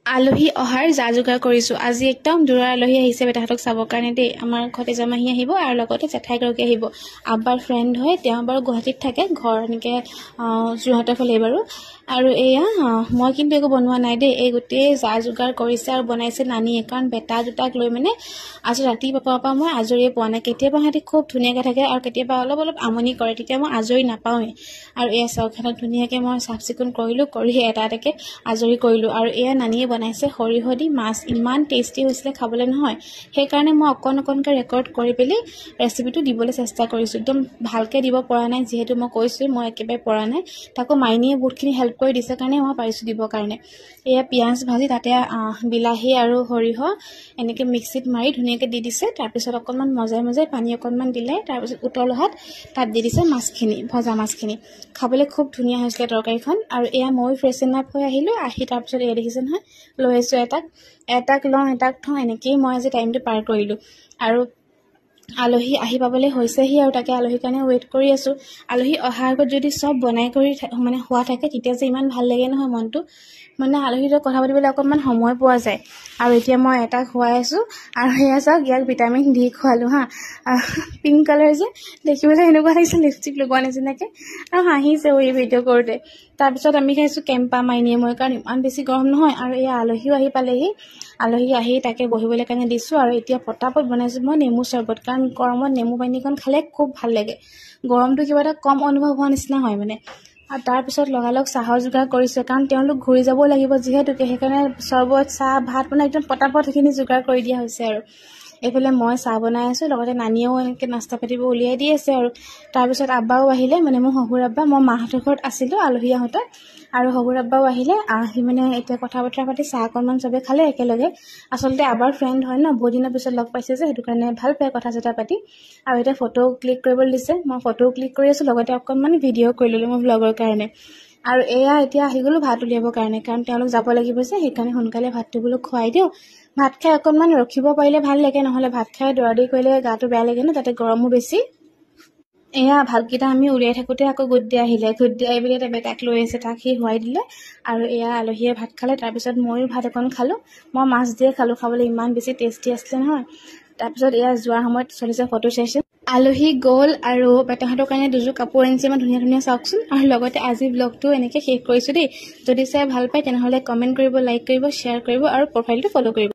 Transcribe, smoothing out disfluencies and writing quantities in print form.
আলহী অহাৰ যা যোগাৰ কৰিছোঁ। আজি একদম দূৰৰ আলহী আহিছে বেটাহঁতক চাবৰ কাৰণে দেই। আমাৰ ঘৰতে জামাহী আহিব আৰু লগতে জেঠাইগৰাকী আহিব। আব্বাৰ ফ্ৰেণ্ড হয়, তেওঁ বাৰু গুৱাহাটীত থাকে, ঘৰ এনেকৈ যোৰহাটৰ ফালে বাৰু। আৰু এয়া মই কিন্তু একো বনোৱা নাই দেই, এই গোটেই যা যোগাৰ কৰিছে আৰু বনাইছে নানীয়ে, কাৰণ বেটা দুটাক লৈ মানে আজি ৰাতিপুৱাৰ পৰা মই আজৰিয়ে পোৱা নাই। কেতিয়াবা সিহঁতি খুব ধুনীয়াকৈ থাকে আৰু কেতিয়াবা অলপ আমনি কৰে, তেতিয়া মই আজৰি নাপাওঁৱেই। আৰু এয়া চাওক, সিহঁতক ধুনীয়াকৈ মই চাফ চিকুণ কৰিলোঁ, কৰি এটা এটাকৈ আজৰি কৰিলোঁ। আৰু এয়া নানীয়ে বনাইছে সৰিয়হ দি মাছ, ইমান টেষ্টি হৈছিলে খাবলৈ নহয়। সেইকাৰণে মই অকণকৈ ৰেকৰ্ড কৰি পেলাই ৰেচিপিটো দিবলৈ চেষ্টা কৰিছোঁ। একদম ভালকৈ দিব পৰা নাই, যিহেতু মই কৈছোঁ মই একেবাৰে পৰা নাই। তাকো মাইনীয়ে বহুতখিনি হেল্প কৰি দিছে কাৰণে মই পাৰিছোঁ দিবৰ কাৰণে। এয়া পিঁয়াজ ভাজি তাতে বিলাহী আৰু সৰিয়হ এনেকৈ মিক্সিত মাৰি ধুনীয়াকৈ দি দিছে। তাৰপিছত অকণমান মজাই পানী অকণমান দিলে, তাৰপিছত উতল অহাত তাত দি দিছে মাছখিনি, ভজা মাছখিনি। খাবলৈ খুব ধুনীয়া হৈছিলে তৰকাৰীখন। আৰু এয়া ময়ো ফ্ৰেছন আপ হৈ আহিলোঁ, আহি তাৰপিছত এয়া দেখিছে নহয়, লৈ আহিছোঁ এটাক লওঁ এটাক থওঁ, এনেকৈয়ে মই আজি টাইমটো পাৰ কৰিলোঁ। আৰু আলহী আহি পাবলৈ হৈছেহি আৰু তাকে আলহীৰ কাৰণে ৱেইট কৰি আছোঁ। আলহী অহাৰ আগত যদি চব বনাই কৰি মানে হোৱা থাকে, তেতিয়া যে ইমান ভাল লাগে নহয় মনটো, মানে আলহীৰ লগত কথা পাতিবলৈ অকণমান সময় পোৱা যায়। আৰু এতিয়া মই এটাক খুৱাই আছোঁ, আৰু সেয়া চাওক, ইয়াক ভিটামিন ডি খুৱালোঁ হা। পিংক কালাৰ যে দেখিবলৈ এনেকুৱা লাগিছে লিপষ্টিক লগোৱা নিচিনাকৈ, আৰু হাঁহিছে এই ভিডিঅ' কৰোঁতে। তাৰপিছত আমি খাইছোঁ কেম্পা মাইনীয়ে মই, কাৰণ ইমান বেছি গৰম নহয়। আৰু এয়া আলহীও আহি পালেহি, আলহী আহি তাকে বহিবলৈ কাৰণে দিছোঁ। আৰু এতিয়া পটাপট বনাইছোঁ মই নেমু চৰবত, কাৰণ গৰমত নেমু পানীকণ খালে খুব ভাল লাগে, গৰমটো কিবা এটা কম অনুভৱ হোৱা নিচিনা হয় মানে। আৰু তাৰপিছত লগালগ চাহৰ যোগাৰ কৰিছোঁ, কাৰণ তেওঁলোক ঘূৰি যাব লাগিব যিহেতুকে, সেইকাৰণে চৰবত চাহ ভাত মানে একদম পটাপট সেইখিনি যোগাৰ কৰি দিয়া হৈছে। আৰু এইফালে মই চাহ বনাই আছোঁ, লগতে নানীয়েও এনেকৈ নাস্তা পাতিবোৰ উলিয়াই দি আছে। আৰু তাৰপিছত আব্বাও আহিলে, মানে মোৰ শহুৰ আব্বা, মই মাহঁতৰ ঘৰত আছিলোঁ আলহী আহোঁতে, আৰু শহুৰ আব্বাও আহিলে। আহি মানে এতিয়া কথা বতৰা পাতি চাহ অকণমান চবে খালে একেলগে। আচলতে আব্বাৰ ফ্ৰেণ্ড হয় ন, বহুত দিনৰ পিছত লগ পাইছে যে, সেইটো কাৰণে ভাল পায় কথা চথা পাতি। আৰু এতিয়া ফটো ক্লিক কৰিবলৈ দিছে, মই ফটোও ক্লিক কৰি আছোঁ, লগতে অকণমান ভিডিঅ' কৰি ল'লোঁ মই ভ্লগৰ কাৰণে। আৰু এয়া এতিয়া আহি গ'লোঁ ভাত উলিয়াবৰ কাৰণে, কাৰণ তেওঁলোক যাব লাগিব যে, সেইকাৰণে সোনকালে ভাতটো বোলো খুৱাই দিওঁ। ভাত খাই অকণমান ৰখিব পাৰিলে ভাল লাগে, নহ'লে ভাত খাই দৌৰা-দৌৰি কৰিলে গাটো বেয়া লাগে ন, তাতে গৰমো বেছি। এয়া ভাতকেইটা আমি উলিয়াই থাকোঁতে আকৌ গুড্ডি আহিলে, গুড্ডি আহি পেলাই তাৰ বেটাক লৈ আহিছে, তাক সি শুৱাই দিলে। আৰু এয়া আলহীয়ে ভাত খালে, তাৰপিছত ময়ো ভাত অকণ খালোঁ। মই মাছ দিয়ে খালোঁ, খাবলৈ ইমান বেছি টেষ্টি আছিলে নহয়। তাৰপিছত এয়া যোৱাৰ সময়ত চলিছে ফটো ছেশ্যন। আলহী গ'ল, আৰু বেটাহঁতৰ কাৰণে দুযোৰ কাপোৰ আনিছে, ইমান ধুনীয়া ধুনীয়া চাওকচোন। আৰু লগতে আজি ব্লগটো এনেকৈ শেষ কৰিছোঁ দেই। যদি চাই ভাল পায় তেনেহ'লে কমেণ্ট কৰিব, লাইক কৰিব, শ্বেয়াৰ কৰিব আৰু প্ৰফাইলটো ফ'ল' কৰিব।